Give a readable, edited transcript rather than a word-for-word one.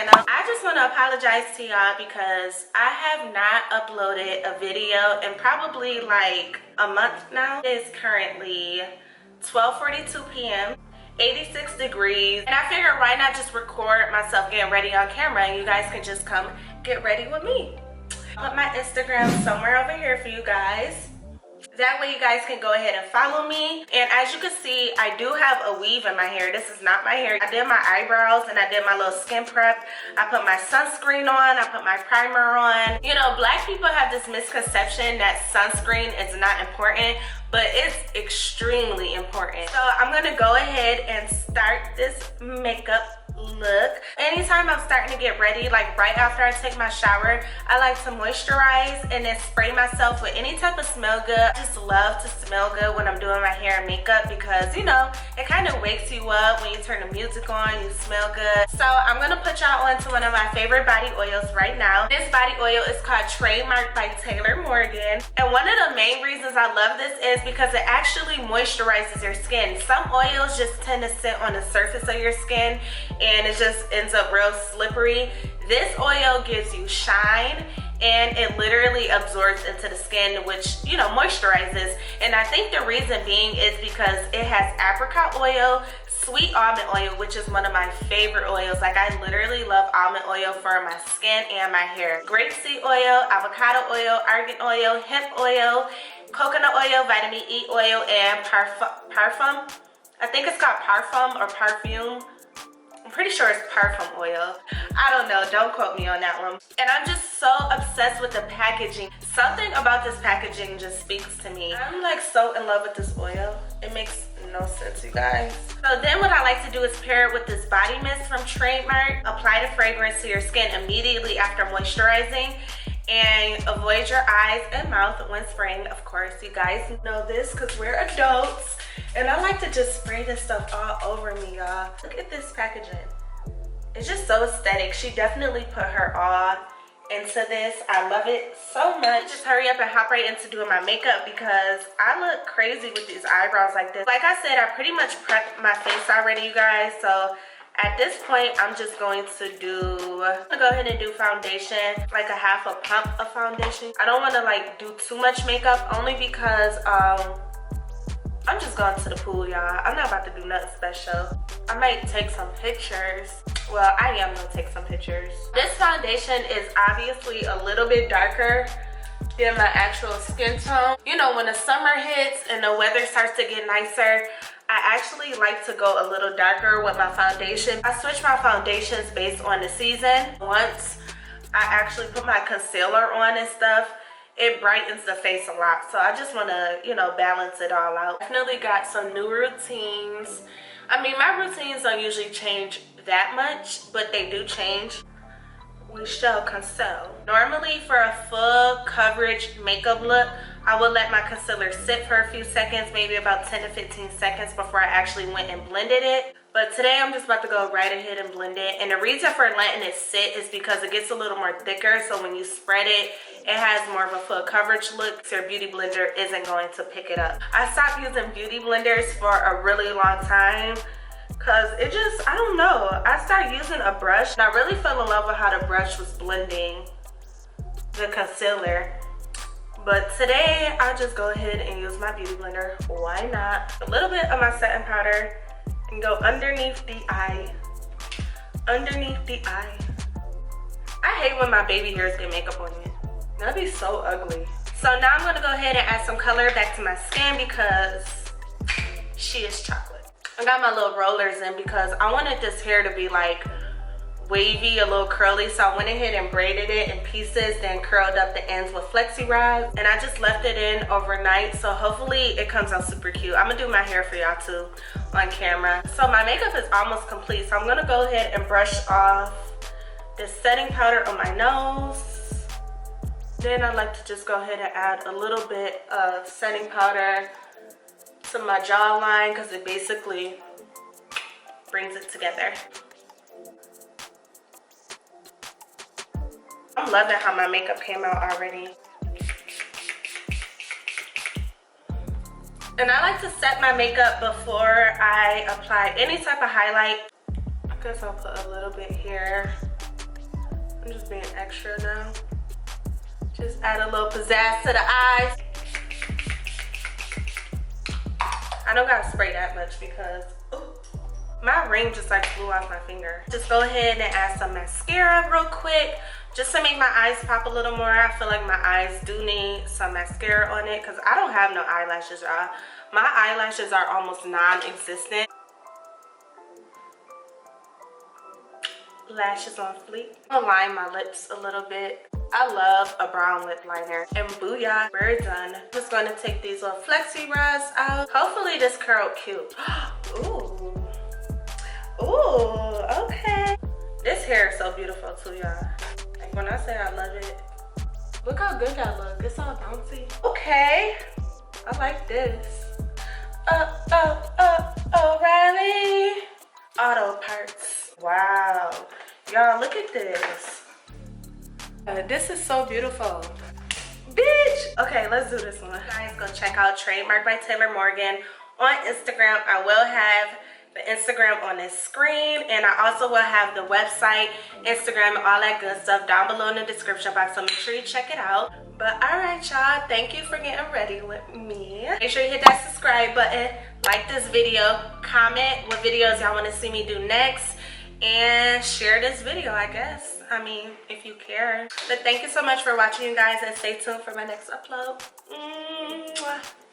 channel. I just want to apologize to y'all because I have not uploaded a video in probably like a month now. It is currently 12:42 p.m. 86 degrees, and I figured why not just record myself getting ready on camera and you guys can just come get ready with me. I'll put my Instagram somewhere over here for you guys. That way you guys can go ahead and follow me. And as you can see, I do have a weave in my hair. This is not my hair. I did my eyebrows and I did my little skin prep. I put my sunscreen on. I put my primer on. You know, black people have this misconception that sunscreen is not important, but it's extremely important. So I'm gonna go ahead and start this makeup look. Anytime I'm starting to get ready, like right after I take my shower, I like to moisturize and then spray myself with any type of smell good. I just love to smell good when I'm doing my hair and makeup because, you know, it kind of wakes you up when you turn the music on, you smell good. So I'm gonna put y'all on to one of my favorite body oils right now. This body oil is called Trademark by Taylor Morgan. And one of the main reasons I love this is because it actually moisturizes your skin. Some oils just tend to sit on the surface of your skin and it just ends up real slippery. This oil gives you shine and it literally absorbs into the skin, which, you know, moisturizes. And I think the reason being is because it has apricot oil, sweet almond oil, which is one of my favorite oils. Like, I literally love almond oil for my skin and my hair. Grapeseed oil, avocado oil, argan oil, hemp oil, coconut oil, vitamin E oil, and parfum. I think it's called parfum or perfume. I'm pretty sure it's parfum oil. I don't know, don't quote me on that one. And I'm just so obsessed with the packaging. Something about this packaging just speaks to me. I'm like so in love with this oil. It makes no sense, you guys. So then what I like to do is pair it with this body mist from Trademark. Apply the fragrance to your skin immediately after moisturizing. And avoid your eyes and mouth when spraying. Of course, you guys know this because we're adults. And I like to just spray this stuff all over me, y'all. Look at this packaging. It's just so aesthetic. She definitely put her all into this. I love it so much. Just hurry up and hop right into doing my makeup because I look crazy with these eyebrows like this. Like I said, I pretty much prepped my face already, you guys. So at this point, I'm just going to go ahead and do foundation, like a half a pump of foundation. I don't want to like do too much makeup only because I'm just going to the pool, y'all. I'm not about to do nothing special. I might take some pictures. Well, I am gonna take some pictures. This foundation is obviously a little bit darker than my actual skin tone. You know, when the summer hits and the weather starts to get nicer, I actually like to go a little darker with my foundation. I switch my foundations based on the season. Once I actually put my concealer on and stuff, it brightens the face a lot. So I just want to, you know, balance it all out. Definitely got some new routines. I mean, my routines don't usually change that much, but they do change. We shall console. Normally for a full coverage makeup look, I would let my concealer sit for a few seconds, maybe about 10 to 15 seconds before I actually went and blended it. But today I'm just about to go right ahead and blend it. And the reason for letting it sit is because it gets a little more thicker. So when you spread it, it has more of a full coverage look. So your beauty blender isn't going to pick it up. I stopped using beauty blenders for a really long time because it just, I don't know. I started using a brush and I really fell in love with how the brush was blending the concealer. But today I'll just go ahead and use my beauty blender. Why not? A little bit of my setting powder and go underneath the eye. Underneath the eye. I hate when my baby hairs get makeup on you. That'd be so ugly. So now I'm gonna go ahead and add some color back to my skin because she is chocolate. I got my little rollers in because I wanted this hair to be like wavy, a little curly, so I went ahead and braided it in pieces, then curled up the ends with flexi rods, and I just left it in overnight, so hopefully it comes out super cute. I'm gonna do my hair for y'all too on camera. So my makeup is almost complete, so I'm gonna go ahead and brush off the setting powder on my nose. Then I like to just go ahead and add a little bit of setting powder to my jawline because it basically brings it together. I'm loving how my makeup came out already. And I like to set my makeup before I apply any type of highlight. I guess I'll put a little bit here. I'm just being extra now. Just add a little pizzazz to the eyes. I don't gotta spray that much because my ring just like flew off my finger. Just go ahead and add some mascara real quick, just to make my eyes pop a little more. I feel like my eyes do need some mascara on it because I don't have no eyelashes, y'all. My eyelashes are almost non-existent. Lashes on fleek. I'm gonna line my lips a little bit. I love a brown lip liner. And booyah, we're done. I'm just gonna take these little flexi rods out. Hopefully this curl cute. Ooh. Ooh, okay. This hair is so beautiful too, y'all. Like when I say I love it, look how good that look. It's all bouncy. Okay, I like this. O'Reilly Auto Parts. Wow, y'all, look at this. This is so beautiful. Bitch. Okay, let's do this one. Guys, go check out Trademark by Taylor Morgan on Instagram. I will have the Instagram on this screen, and I also will have the website, Instagram, and all that good stuff down below in the description box, so make sure you check it out. But all right, y'all, thank you for getting ready with me. Make sure you hit that subscribe button, like this video, comment what videos y'all want to see me do next, and share this video, I guess. I mean, if you care. But thank you so much for watching, you guys, and stay tuned for my next upload. Mwah.